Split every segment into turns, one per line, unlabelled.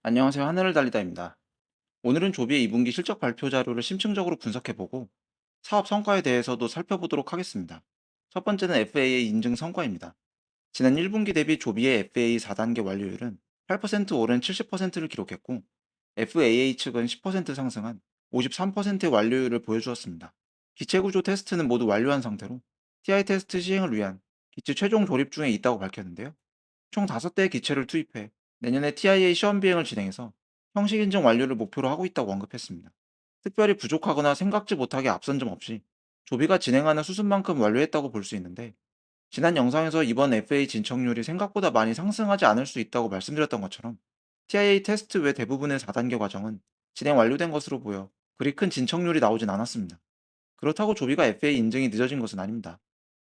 안녕하세요. 하늘을 달리다입니다. 오늘은 조비의 2분기 실적 발표 자료를 심층적으로 분석해보고 사업 성과에 대해서도 살펴보도록 하겠습니다. 첫 번째는 FAA 인증 성과입니다. 지난 1분기 대비 조비의 FAA 4단계 완료율은 8% 오른 70%를 기록했고 FAA 측은 10% 상승한 53%의 완료율을 보여주었습니다. 기체 구조 테스트는 모두 완료한 상태로 TI 테스트 시행을 위한 기체 최종 조립 중에 있다고 밝혔는데요. 총 5대의 기체를 투입해 내년에 TIA 시험 비행을 진행해서 형식 인증 완료를 목표로 하고 있다고 언급했습니다. 특별히 부족하거나 생각지 못하게 앞선 점 없이 조비가 진행하는 수준만큼 완료했다고 볼 수 있는데, 지난 영상에서 이번 FA 진척률이 생각보다 많이 상승하지 않을 수 있다고 말씀드렸던 것처럼 TIA 테스트 외 대부분의 4단계 과정은 진행 완료된 것으로 보여 그리 큰 진척률이 나오진 않았습니다. 그렇다고 조비가 FA 인증이 늦어진 것은 아닙니다.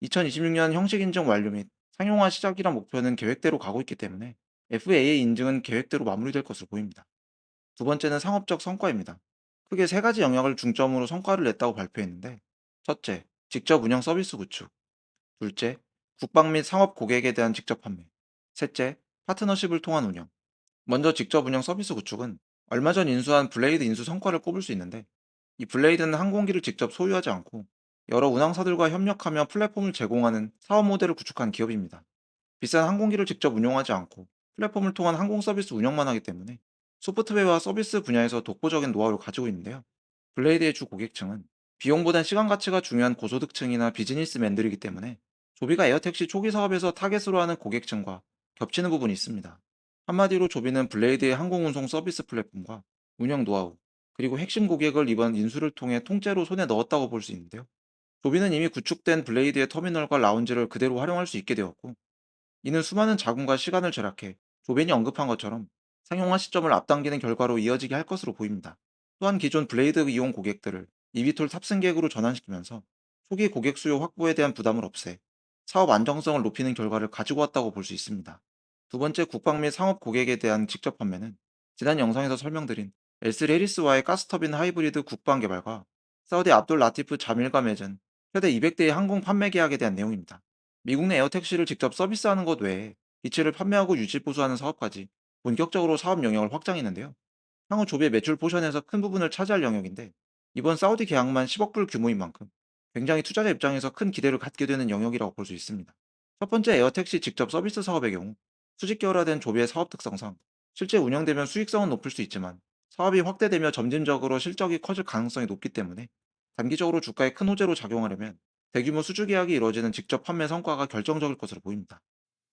2026년 형식 인증 완료 및 상용화 시작이란 목표는 계획대로 가고 있기 때문에 FAA 인증은 계획대로 마무리될 것으로 보입니다. 두 번째는 상업적 성과입니다. 크게 세 가지 영역을 중점으로 성과를 냈다고 발표했는데, 첫째, 직접 운영 서비스 구축; 둘째, 국방 및 상업 고객에 대한 직접 판매; 셋째, 파트너십을 통한 운영. 먼저 직접 운영 서비스 구축은 얼마 전 인수한 블레이드 인수 성과를 꼽을 수 있는데, 이 블레이드는 항공기를 직접 소유하지 않고 여러 운항사들과 협력하며 플랫폼을 제공하는 사업 모델을 구축한 기업입니다. 비싼 항공기를 직접 운용하지 않고 플랫폼을 통한 항공 서비스 운영만 하기 때문에 소프트웨어와 서비스 분야에서 독보적인 노하우를 가지고 있는데요. 블레이드의 주 고객층은 비용보단 시간 가치가 중요한 고소득층이나 비즈니스맨들이기 때문에 조비가 에어택시 초기 사업에서 타겟으로 하는 고객층과 겹치는 부분이 있습니다. 한마디로 조비는 블레이드의 항공운송 서비스 플랫폼과 운영 노하우, 그리고 핵심 고객을 이번 인수를 통해 통째로 손에 넣었다고 볼 수 있는데요. 조비는 이미 구축된 블레이드의 터미널과 라운지를 그대로 활용할 수 있게 되었고, 이는 수많은 자금과 시간을 절약해 조벤이 언급한 것처럼 상용화 시점을 앞당기는 결과로 이어지게 할 것으로 보입니다. 또한 기존 블레이드 이용 고객들을 이비톨 탑승객으로 전환시키면서 초기 고객 수요 확보에 대한 부담을 없애 사업 안정성을 높이는 결과를 가지고 왔다고 볼 수 있습니다. 두 번째, 국방 및 상업 고객에 대한 직접 판매는 지난 영상에서 설명드린 엘스 레리스와의 가스터빈 하이브리드 국방 개발과 사우디 압돌 라티프 자밀과 맺은 최대 200대의 항공 판매 계약에 대한 내용입니다. 미국 내 에어택시를 직접 서비스하는 것 외에 기체를 판매하고 유지 보수하는 사업까지 본격적으로 사업 영역을 확장했는데요. 향후 조비의 매출 포션에서 큰 부분을 차지할 영역인데, 이번 사우디 계약만 10억 불 규모인 만큼 굉장히 투자자 입장에서 큰 기대를 갖게 되는 영역이라고 볼 수 있습니다. 첫 번째, 에어택시 직접 서비스 사업의 경우 수직 계열화된 조비의 사업 특성상 실제 운영되면 수익성은 높을 수 있지만 사업이 확대되며 점진적으로 실적이 커질 가능성이 높기 때문에 단기적으로 주가에 큰 호재로 작용하려면 대규모 수주 계약이 이루어지는 직접 판매 성과가 결정적일 것으로 보입니다.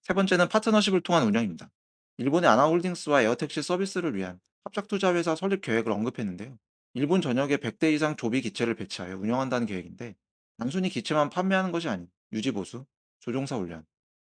세 번째는 파트너십을 통한 운영입니다. 일본의 아나홀딩스와 에어택시 서비스를 위한 합작 투자 회사 설립 계획을 언급했는데요. 일본 전역에 100대 이상 조비 기체를 배치하여 운영한다는 계획인데, 단순히 기체만 판매하는 것이 아닌 유지 보수, 조종사 훈련,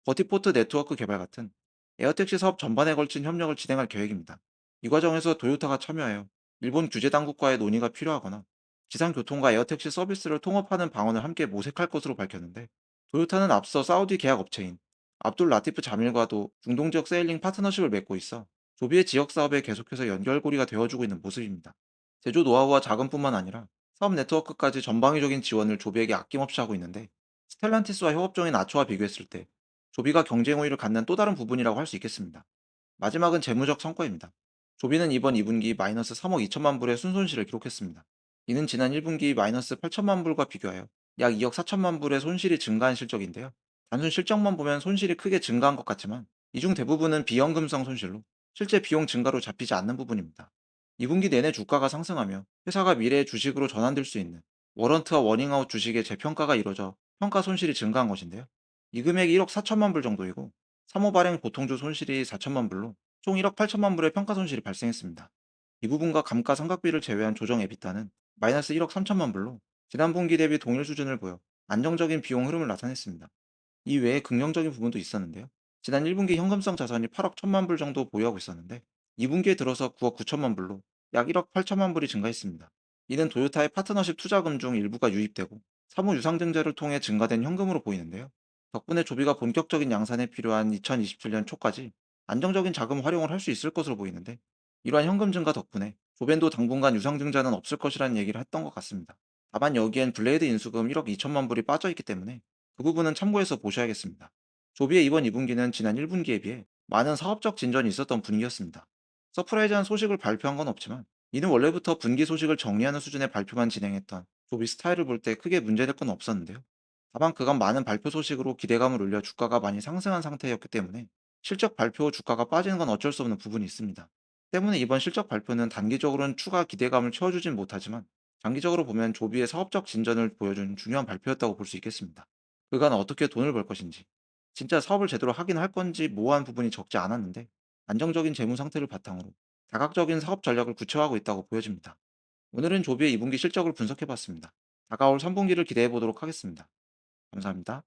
버티포트 네트워크 개발 같은 에어택시 사업 전반에 걸친 협력을 진행할 계획입니다. 이 과정에서 도요타가 참여하여 일본 규제 당국과의 논의가 필요하거나 지상교통과 에어택시 서비스를 통합하는 방안을 함께 모색할 것으로 밝혔는데, 도요타는 앞서 사우디 계약 업체인 압둘 라티프 자밀과도 중동 지역 세일링 파트너십을 맺고 있어 조비의 지역 사업에 계속해서 연결고리가 되어주고 있는 모습입니다. 제조 노하우와 자금뿐만 아니라 사업 네트워크까지 전방위적인 지원을 조비에게 아낌없이 하고 있는데, 스텔란티스와 협업 중인 아초와 비교했을 때 조비가 경쟁 우위를 갖는 또 다른 부분이라고 할 수 있겠습니다. 마지막은 재무적 성과입니다. 조비는 이번 2분기 마이너스 3억 2천만 불의 순손실을 기록했습니다. 이는 지난 1분기 마이너스 8천만 불과 비교하여 약 2억 4천만 불의 손실이 증가한 실적인데요. 단순 실적만 보면 손실이 크게 증가한 것 같지만 이 중 대부분은 비연금성 손실로 실제 비용 증가로 잡히지 않는 부분입니다. 2분기 내내 주가가 상승하며 회사가 미래의 주식으로 전환될 수 있는 워런트와 워닝아웃 주식의 재평가가 이루어져 평가 손실이 증가한 것인데요. 이 금액이 1억 4천만 불 정도이고 3호 발행 보통주 손실이 4천만 불로 총 1억 8천만 불의 평가 손실이 발생했습니다. 이 부분과 감가상각비를 제외한 조정 에비타는 마이너스 1억 3천만 불로 지난 분기 대비 동일 수준을 보여 안정적인 비용 흐름을 나타냈습니다. 이 외에 긍정적인 부분도 있었는데요. 지난 1분기 현금성 자산이 8억 1천만 불 정도 보유하고 있었는데 2분기에 들어서 9억 9천만 불로 약 1억 8천만 불이 증가했습니다. 이는 도요타의 파트너십 투자금 중 일부가 유입되고 사무 유상증자를 통해 증가된 현금으로 보이는데요. 덕분에 조비가 본격적인 양산에 필요한 2027년 초까지 안정적인 자금 활용을 할 수 있을 것으로 보이는데, 이러한 현금 증가 덕분에 조벤도 당분간 유상증자는 없을 것이라는 얘기를 했던 것 같습니다. 다만 여기엔 블레이드 인수금 1억 2천만 불이 빠져있기 때문에 그 부분은 참고해서 보셔야겠습니다. 조비의 이번 2분기는 지난 1분기에 비해 많은 사업적 진전이 있었던 분위기였습니다. 서프라이즈한 소식을 발표한 건 없지만, 이는 원래부터 분기 소식을 정리하는 수준의 발표만 진행했던 조비 스타일을 볼 때 크게 문제될 건 없었는데요. 다만 그간 많은 발표 소식으로 기대감을 올려 주가가 많이 상승한 상태였기 때문에 실적 발표 후 주가가 빠지는 건 어쩔 수 없는 부분이 있습니다. 때문에 이번 실적 발표는 단기적으로는 추가 기대감을 채워주진 못하지만, 장기적으로 보면 조비의 사업적 진전을 보여준 중요한 발표였다고 볼 수 있겠습니다. 그간 어떻게 돈을 벌 것인지, 진짜 사업을 제대로 하긴 할 건지 모호한 부분이 적지 않았는데, 안정적인 재무 상태를 바탕으로 다각적인 사업 전략을 구체화하고 있다고 보여집니다. 오늘은 조비의 2분기 실적을 분석해 봤습니다. 다가올 3분기를 기대해 보도록 하겠습니다. 감사합니다.